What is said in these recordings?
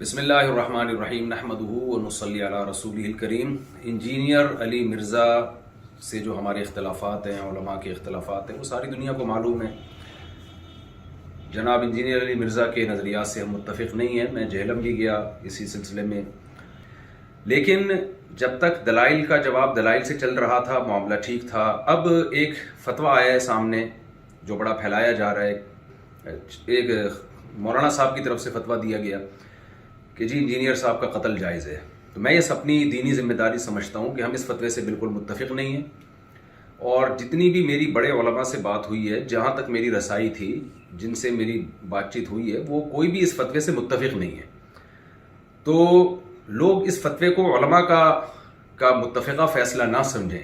بسم اللہ الرحمن الرحیم نحمدہ ونصلی علی رسولہ الکریم۔ انجینئر علی مرزا سے جو ہمارے اختلافات ہیں، علماء کے اختلافات ہیں، وہ ساری دنیا کو معلوم ہے۔ جناب انجینئر علی مرزا کے نظریات سے ہم متفق نہیں ہیں، میں جہلم بھی گیا اسی سلسلے میں، لیکن جب تک دلائل کا جواب دلائل سے چل رہا تھا معاملہ ٹھیک تھا۔ اب ایک فتویٰ آیا ہے سامنے جو بڑا پھیلایا جا رہا ہے، ایک مولانا صاحب کی طرف سے فتویٰ دیا گیا کہ جی انجینئر صاحب کا قتل جائز ہے۔ تو میں یہ اپنی دینی ذمہ داری سمجھتا ہوں کہ ہم اس فتوے سے بالکل متفق نہیں ہیں، اور جتنی بھی میری بڑے علماء سے بات ہوئی ہے، جہاں تک میری رسائی تھی، جن سے میری بات چیت ہوئی ہے، وہ کوئی بھی اس فتوے سے متفق نہیں ہے۔ تو لوگ اس فتوے کو علماء کا متفقہ فیصلہ نہ سمجھیں،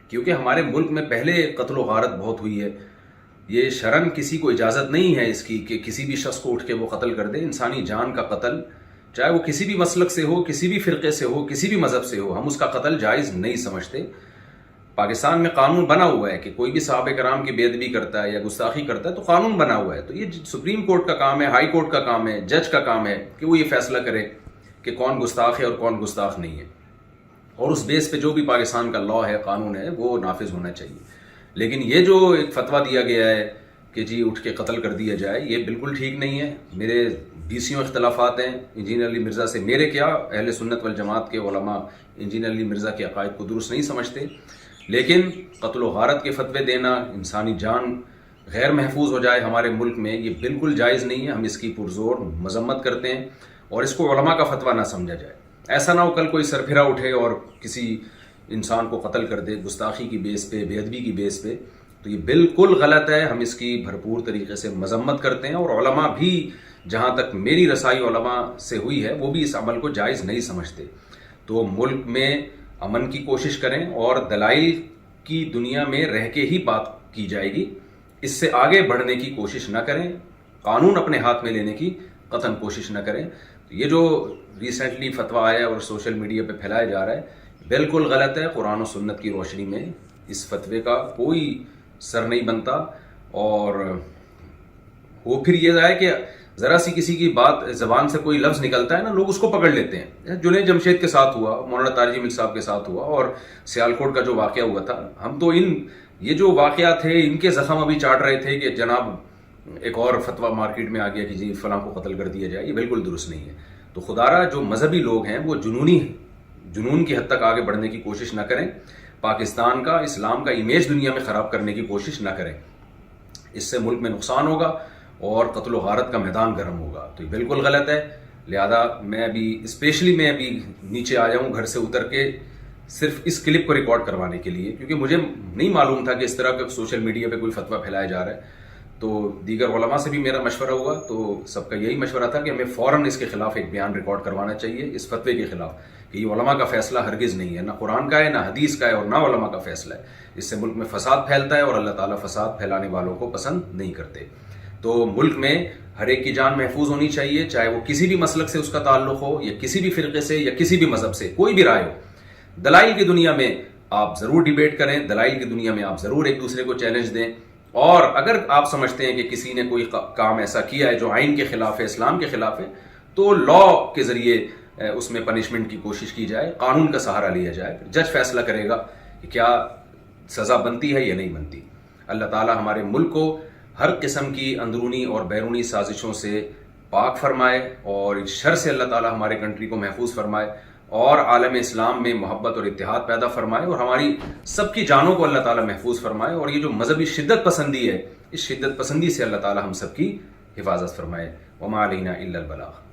کیونکہ ہمارے ملک میں پہلے قتل و غارت بہت ہوئی ہے۔ یہ شرعاً کسی کو اجازت نہیں ہے اس کی کہ کسی بھی شخص کو اٹھ کے وہ قتل کر دے۔ انسانی جان کا قتل، چاہے وہ کسی بھی مسلک سے ہو، کسی بھی فرقے سے ہو، کسی بھی مذہب سے ہو، ہم اس کا قتل جائز نہیں سمجھتے۔ پاکستان میں قانون بنا ہوا ہے کہ کوئی بھی صحابہ کرام کی بے ادبی کرتا ہے یا گستاخی کرتا ہے تو قانون بنا ہوا ہے۔ تو یہ سپریم کورٹ کا کام ہے، ہائی کورٹ کا کام ہے، جج کا کام ہے کہ وہ یہ فیصلہ کرے کہ کون گستاخ ہے اور کون گستاخ نہیں ہے، اور اس بیس پہ جو بھی پاکستان کا لاء ہے، قانون ہے، وہ نافذ ہونا چاہیے۔ لیکن یہ جو ایک فتویٰ دیا گیا ہے کہ جی اٹھ کے قتل کر دیا جائے، یہ بالکل ٹھیک نہیں ہے۔ میرے 20 اختلافات ہیں انجینئر علی مرزا سے، میرے کیا، اہل سنت والجماعت کے علماء انجینئر علی مرزا کے عقائد کو درست نہیں سمجھتے، لیکن قتل و غارت کے فتوے دینا، انسانی جان غیر محفوظ ہو جائے ہمارے ملک میں، یہ بالکل جائز نہیں ہے۔ ہم اس کی پرزور مذمت کرتے ہیں، اور اس کو علماء کا فتویٰ نہ سمجھا جائے۔ ایسا نہ ہو کل کوئی سرپھرا اٹھے اور کسی انسان کو قتل کر دے گستاخی کی بیس پہ، بے ادبی کی بیس پہ، تو یہ بالکل غلط ہے۔ ہم اس کی بھرپور طریقے سے مذمت کرتے ہیں، اور علماء بھی، جہاں تک میری رسائی علماء سے ہوئی ہے، وہ بھی اس عمل کو جائز نہیں سمجھتے۔ تو ملک میں امن کی کوشش کریں، اور دلائل کی دنیا میں رہ کے ہی بات کی جائے گی، اس سے آگے بڑھنے کی کوشش نہ کریں، قانون اپنے ہاتھ میں لینے کی قطعاً کوشش نہ کریں۔ یہ جو ریسنٹلی فتویٰ آیا اور سوشل میڈیا پہ پھیلایا جا رہا ہے، بالکل غلط ہے۔ قرآن و سنت کی روشنی میں اس فتوے کا کوئی سر نہیں بنتا، اور وہ پھر یہ ہے کہ ذرا سی کسی کی بات زبان سے کوئی لفظ نکلتا ہے نا، لوگ اس کو پکڑ لیتے ہیں۔ جنید جمشید کے ساتھ ہوا، مولانا طارق جمیل صاحب کے ساتھ ہوا، اور سیالکوٹ کا جو واقعہ ہوا تھا، ہم تو یہ جو واقعات تھے، ان کے زخم ابھی چاٹ رہے تھے کہ جناب ایک اور فتویٰ مارکیٹ میں آ گیا کہ جی فلاں کو قتل کر دیا جائے۔ یہ بالکل درست نہیں ہے۔ تو خدارا جو مذہبی لوگ ہیں وہ جنون کی حد تک آگے بڑھنے کی کوشش نہ کریں، پاکستان کا، اسلام کا امیج دنیا میں خراب کرنے کی کوشش نہ کریں۔ اس سے ملک میں نقصان ہوگا اور قتل و غارت کا میدان گرم ہوگا۔ تو یہ بالکل غلط ہے۔ لہذا میں ابھی نیچے آیا ہوں گھر سے اتر کے، صرف اس کلپ کو ریکارڈ کروانے کے لیے، کیونکہ مجھے نہیں معلوم تھا کہ اس طرح کا سوشل میڈیا پہ کوئی فتویٰ پھیلایا جا رہا ہے۔ تو دیگر علماء سے بھی میرا مشورہ ہوا، تو سب کا یہی مشورہ تھا کہ ہمیں فوراً اس کے خلاف ایک بیان ریکارڈ کروانا چاہیے، اس فتوے کے خلاف، کہ یہ علماء کا فیصلہ ہرگز نہیں ہے، نہ قرآن کا ہے، نہ حدیث کا ہے، اور نہ علماء کا فیصلہ ہے۔ اس سے ملک میں فساد پھیلتا ہے، اور اللہ تعالیٰ فساد پھیلانے والوں کو پسند نہیں کرتے۔ تو ملک میں ہر ایک کی جان محفوظ ہونی چاہیے، چاہے وہ کسی بھی مسلک سے اس کا تعلق ہو، یا کسی بھی فرقے سے، یا کسی بھی مذہب سے، کوئی بھی رائے ہو۔ دلائل کی دنیا میں آپ ضرور ڈیبیٹ کریں، دلائل کی دنیا میں آپ ضرور ایک دوسرے کو چیلنج دیں، اور اگر آپ سمجھتے ہیں کہ کسی نے کوئی کام ایسا کیا ہے جو آئین کے خلاف ہے، اسلام کے خلاف ہے، تو لاء کے ذریعے اس میں پنشمنٹ کی کوشش کی جائے، قانون کا سہارا لیا جائے، جج فیصلہ کرے گا کہ کیا سزا بنتی ہے یا نہیں بنتی۔ اللہ تعالی ہمارے ملک کو ہر قسم کی اندرونی اور بیرونی سازشوں سے پاک فرمائے، اور اس شر سے اللہ تعالی ہمارے کنٹری کو محفوظ فرمائے، اور عالم اسلام میں محبت اور اتحاد پیدا فرمائے، اور ہماری سب کی جانوں کو اللہ تعالی محفوظ فرمائے، اور یہ جو مذہبی شدت پسندی ہے، اس شدت پسندی سے اللہ تعالی ہم سب کی حفاظت فرمائے۔ وما علینا الا البلاغ۔